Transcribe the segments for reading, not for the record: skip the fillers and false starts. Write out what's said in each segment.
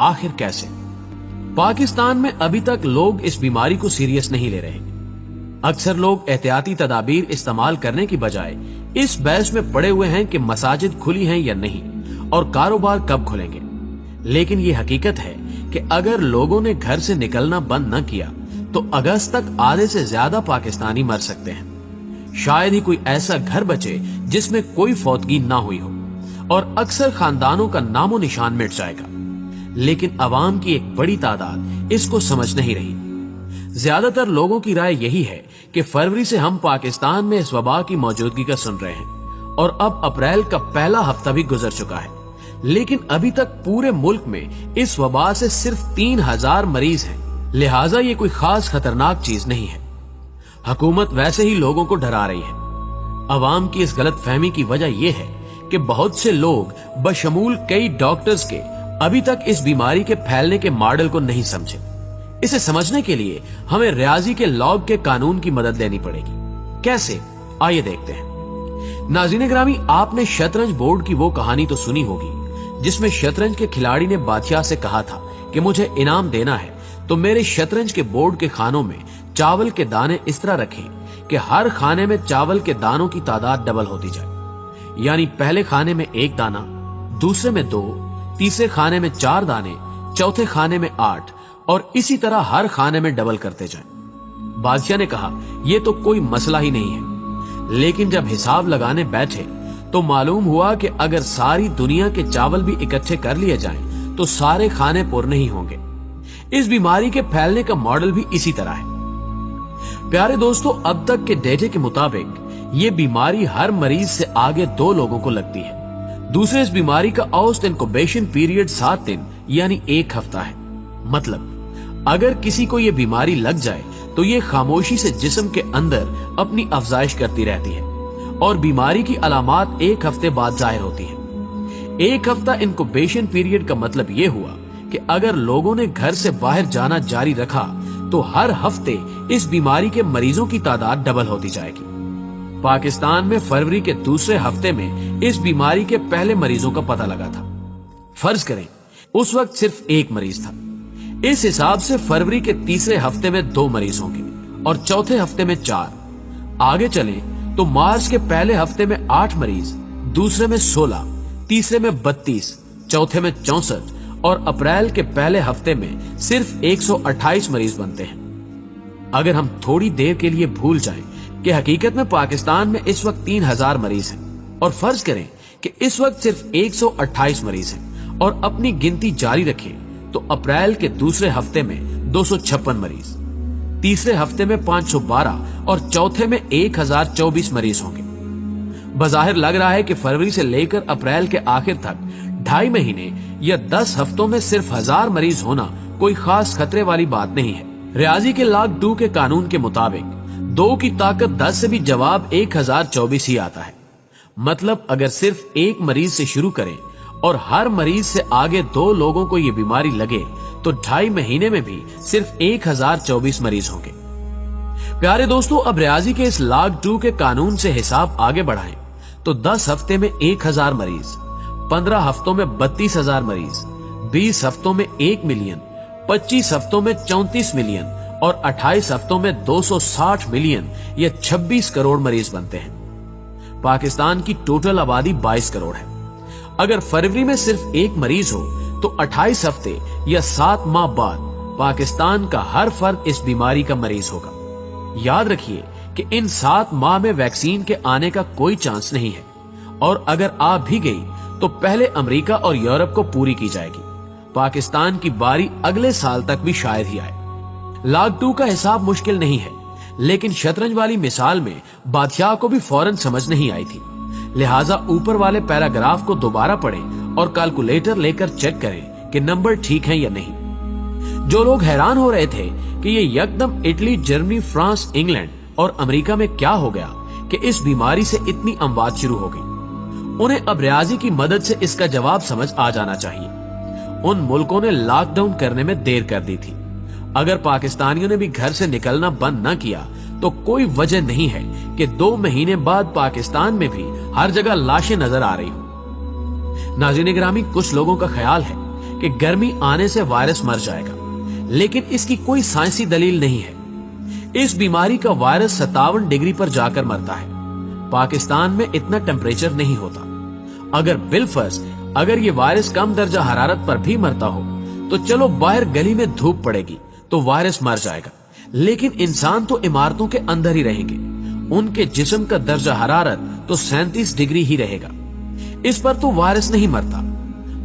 आखिर कैसे? पाकिस्तान में अभी तक लोग इस बीमारी को सीरियस नहीं ले रहे। अक्सर लोग एहतियाती तदाबीर इस्तेमाल करने की बजाय इस बहस में पड़े हुए हैं कि मसाजिद खुली हैं या नहीं और कारोबार कब खुलेंगे। लेकिन ये हकीकत है कि अगर लोगों ने घर से निकलना बंद न किया तो अगस्त तक आधे से ज्यादा पाकिस्तानी मर सकते हैं। शायद ही कोई ऐसा घर बचे जिसमें कोई फौतगी ना हुई हो, और अक्सर खानदानों का नामो निशान मिट जाएगा। लेकिन अवाम की एक बड़ी तादाद इसको समझ नहीं रही। ज्यादातर लोगों की राय यही है कि फरवरी से हम पाकिस्तान में इस वबा की मौजूदगी का सुन रहे हैं और अब अप्रैल का पहला हफ्ता भी गुजर चुका है, लेकिन अभी तक पूरे मुल्क में इस वबा से सिर्फ 3000 मरीज हैं। लिहाजा ये कोई खास खतरनाक चीज नहीं है। हुकूमत वैसे ही लोगों को डरा रही है। अवाम की इस गलत फहमी की वजह यह है कि बहुत से लोग बशमूल कई डॉक्टर्स के अभी तक इस बीमारी के फैलने के मॉडल को नहीं समझे। इसे समझने के लिए हमें रियाजी के लॉग के कानून की मदद लेनी पड़ेगी। कैसे? आइए देखते हैं। नाज़रीन ग्रामी, आपने शतरंज बोर्ड की वो कहानी तो सुनी होगी जिसमें शतरंज के खिलाड़ी ने बादशाह से कहा था कि मुझे इनाम देना है तो मेरे शतरंज के बोर्ड के खानों में चावल के दाने इस तरह रखें कि हर खाने में चावल के दानों की तादाद डबल होती जाए। यानी पहले खाने में 1 दाना, दूसरे में 2, तीसरे खाने में 4 दाने, चौथे खाने में 8 और इसी तरह हर खाने में डबल करते जाएं। बादशाह ने कहा यह तो कोई मसला ही नहीं है। लेकिन जब हिसाब लगाने बैठे तो मालूम हुआ कि अगर सारी दुनिया के चावल भी इकट्ठे कर लिए जाएं तो सारे खाने पुर नहीं होंगे। इस बीमारी के फैलने का मॉडल भी इसी तरह है। प्यारे दोस्तों, अब तक के डेटे के मुताबिक ये बीमारी हर मरीज से आगे 2 लोगों को लगती है। दूसरे, इस बीमारी का औसत इंक्यूबेशन पीरियड 7 दिन यानी 1 हफ्ता है। मतलब अगर किसी को ये बीमारी लग जाए तो ये खामोशी से जिस्म के अंदर अपनी अफजाइश करती रहती है और बीमारी की अलामात 1 हफ्ते बाद जाहिर होती है। 1 हफ्ता इंक्यूबेशन पीरियड का मतलब ये हुआ कि अगर लोगों ने घर से बाहर जाना जारी रखा तो हर हफ्ते इस बीमारी के मरीजों की तादाद डबल होती जाएगी। पाकिस्तान में फरवरी के दूसरे हफ्ते में इस बीमारी के पहले मरीजों का पता लगा था। फर्ज करें उस वक्त सिर्फ 1 मरीज था। इस हिसाब से फरवरी के तीसरे हफ्ते में 2 मरीज होंगे और चौथे हफ्ते में 4। आगे चलें तो मार्च के पहले हफ्ते में 8 मरीज, दूसरे में 16, तीसरे में 32, चौथे में 64 और अप्रैल के पहले हफ्ते में सिर्फ 128 मरीज बनते हैं। अगर हम थोड़ी देर के लिए भूल जाएं कि हकीकत में पाकिस्तान में इस वक्त 3000 मरीज हैं और फर्ज करें कि इस वक्त सिर्फ 128 मरीज हैं और अपनी गिनती जारी रखें तो अप्रैल के दूसरे हफ्ते में 256 मरीज, तीसरे हफ्ते में 512 और चौथे में 1024 मरीज होंगे। बज़ाहिर लग रहा है कि फरवरी से लेकर अप्रैल के आखिर तक 2.5 महीने या 10 हफ्तों में सिर्फ 1000 मरीज होना कोई खास खतरे वाली बात नहीं है। रियाजी के लॉग 2 के कानून के मुताबिक 2 की ताकत 10 से भी जवाब 1024 ही आता है। मतलब अगर सिर्फ 1 मरीज से शुरू करें और हर मरीज से आगे 2 लोगों को ये बीमारी लगे तो 2.5 महीने में भी सिर्फ 1024 मरीज होंगे। प्यारे दोस्तों, अब रियाजी के इस लॉग 2 के कानून से हिसाब आगे बढ़ाएं तो 10 हफ्ते में 1000 मरीज, 15 हफ्तों में 32,000 मरीज, 20 हफ्तों में 1 मिलियन, 25 हफ्तों में 34 मिलियन और 28 हफ्तों में 260 मिलियन या 26 करोड़ मरीज बनते हैं। पाकिस्तान की टोटल आबादी 22 करोड़ है। अगर फरवरी में सिर्फ 1 मरीज हो तो 28 हफ्ते या 7 माह बाद पाकिस्तान का हर फर्द इस बीमारी का मरीज होगा। याद रखिए कि इन 7 माह में वैक्सीन के आने का कोई चांस नहीं है और अगर आ भी गई तो पहले अमेरिका और यूरोप को पूरी की जाएगी। पाकिस्तान की बारी अगले साल तक भी शायद ही आए। लॉग 2 का हिसाब मुश्किल नहीं है, लेकिन शतरंज वाली मिसाल में बादशाह को भी फौरन समझ नहीं आई थी। लिहाजा ऊपर वाले पैराग्राफ को दोबारा पढ़ें और कैलकुलेटर लेकर चेक करें कि नंबर ठीक है या नहीं। जो लोग हैरान हो रहे थे कि ये यकदम इटली, जर्मनी, फ्रांस, इंग्लैंड और अमेरिका में क्या हो गया कि इस बीमारी से इतनी अमवात शुरू हो गई, उन्हें अब रियाजी की मदद से इसका जवाब समझ आ जाना चाहिए। उन मुल्कों ने लॉकडाउन करने में देर कर दी थी। अगर पाकिस्तानियों ने भी घर से निकलना बंद न किया तो कोई वजह नहीं है कि 2 महीने बाद पाकिस्तान में भी हर जगह लाशें नजर आ रही हो। नाज़रीन गिरामी, कुछ लोगों का ख्याल है कि गर्मी आने से वायरस मर जाएगा, लेकिन इसकी कोई साइंसी दलील नहीं है। इस बीमारी का वायरस 57 डिग्री पर जाकर मरता है। पाकिस्तान में इतना टेम्परेचर नहीं होता। अगर बिलफर्ज अगर ये वायरस कम दर्जा हरारत पर भी मरता हो तो चलो बाहर गली में धूप पड़ेगी तो वायरस मर जाएगा, लेकिन इंसान तो इमारतों के अंदर ही रहेंगे। उनके जिस्म का दर्जा हरारत तो 37 डिग्री ही रहेगा। इस पर तो वायरस नहीं मरता।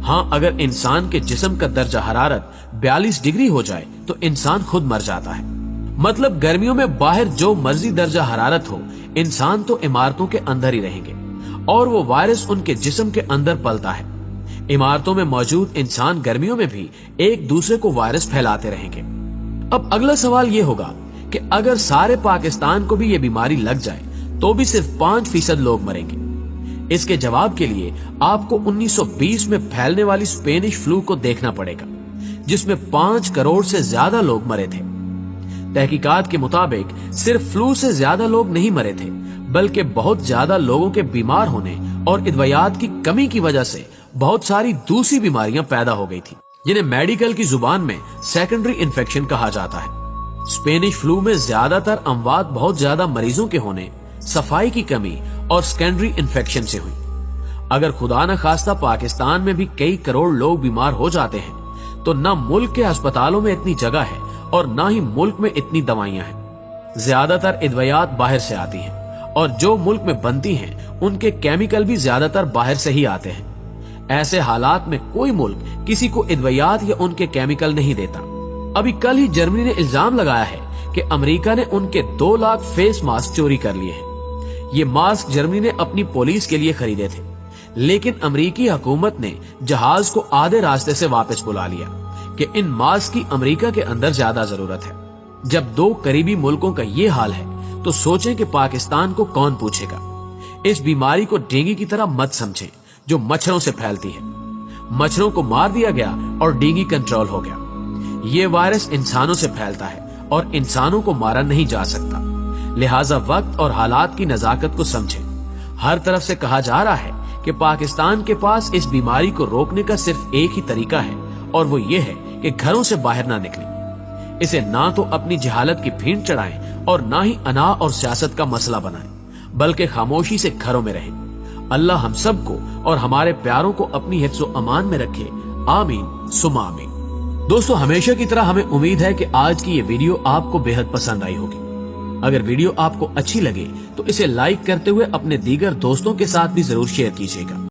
हाँ, अगर इंसान के जिस्म का दर्जा हरारत 42 डिग्री हो जाए तो इंसान खुद मर जाता है। मतलब गर्मियों में बाहर जो मर्जी दर्जा हरारत हो, इंसान तो इमारतों के अंदर ही रहेंगे और वो वायरस उनके जिस्म के अंदर पलता है। इमारतों में मौजूद इंसान गर्मियों में भी एक दूसरे को वायरस फैलाते रहेंगे। अब अगला सवाल ये होगा कि अगर सारे पाकिस्तान को भी ये बीमारी लग जाए तो भी सिर्फ 5% लोग मरेंगे। इसके जवाब के लिए आपको 1920 में फैलने वाली स्पेनिश फ्लू को देखना पड़ेगा, जिसमें 5 करोड़ से ज्यादा लोग मरे थे। तहकीकात के मुताबिक सिर्फ फ्लू से ज्यादा लोग नहीं मरे थे, बल्कि बहुत ज्यादा लोगों के बीमार होने और अद्वियात की कमी की वजह से बहुत सारी दूसरी बीमारियां पैदा हो गई थी, जिन्हें मेडिकल की जुबान में सेकेंडरी इन्फेक्शन कहा जाता है। स्पेनिश फ्लू में ज्यादातर अमवात बहुत ज्यादा मरीजों के होने, सफाई की कमी और सेकेंडरी इन्फेक्शन से हुई। अगर खुदा न खास्ता पाकिस्तान में भी कई करोड़ लोग बीमार हो जाते हैं तो न मुल्क के अस्पतालों में इतनी जगह है और न ही मुल्क में इतनी दवाइयां हैं। ज्यादातर अद्वियात बाहर से आती हैं और जो मुल्क में बनती हैं उनके केमिकल भी ज्यादातर बाहर से ही आते हैं। ऐसे हालात में कोई मुल्क किसी को अद्वियात या उनके केमिकल नहीं देता। अभी कल ही जर्मनी ने इल्जाम लगाया है कि अमेरिका ने उनके 2 लाख फेस मास्क चोरी कर लिए हैं। ये मास्क जर्मनी ने अपनी पुलिस के लिए खरीदे थे, लेकिन अमेरिकी हुकूमत ने जहाज को आधे रास्ते से वापस बुला लिया कि इन मास्क की अमेरिका के अंदर ज्यादा जरूरत है। जब 2 करीबी मुल्कों का ये हाल है तो सोचें कि पाकिस्तान को कौन पूछेगा। इस बीमारी को डेंगू की तरह मत समझें जो मच्छरों से फैलती है। मच्छरों को मार दिया गया और डेंगू कंट्रोल हो गया। ये वायरस इंसानों से फैलता है और इंसानों को मारा नहीं जा सकता। लिहाजा वक्त और हालात की नजाकत को समझें। हर तरफ से कहा जा रहा है कि पाकिस्तान के पास इस बीमारी को रोकने का सिर्फ एक ही तरीका है और वो ये है कि घरों से बाहर ना निकलें। इसे ना तो अपनी जहालत की भीड़ चढ़ाएं और ना ही अना और सियासत का मसला बनाएं, बल्कि खामोशी से घरों में रहें। अल्लाह हम सबको और हमारे प्यारों को अपनी हिफ्ज़ व अमान में रखे। आमीन सुमा आमीन। दोस्तों, हमेशा की तरह हमें उम्मीद है कि आज की ये वीडियो आपको बेहद पसंद आई होगी। अगर वीडियो आपको अच्छी लगे तो इसे लाइक करते हुए अपने दीगर दोस्तों के साथ भी जरूर शेयर कीजिएगा।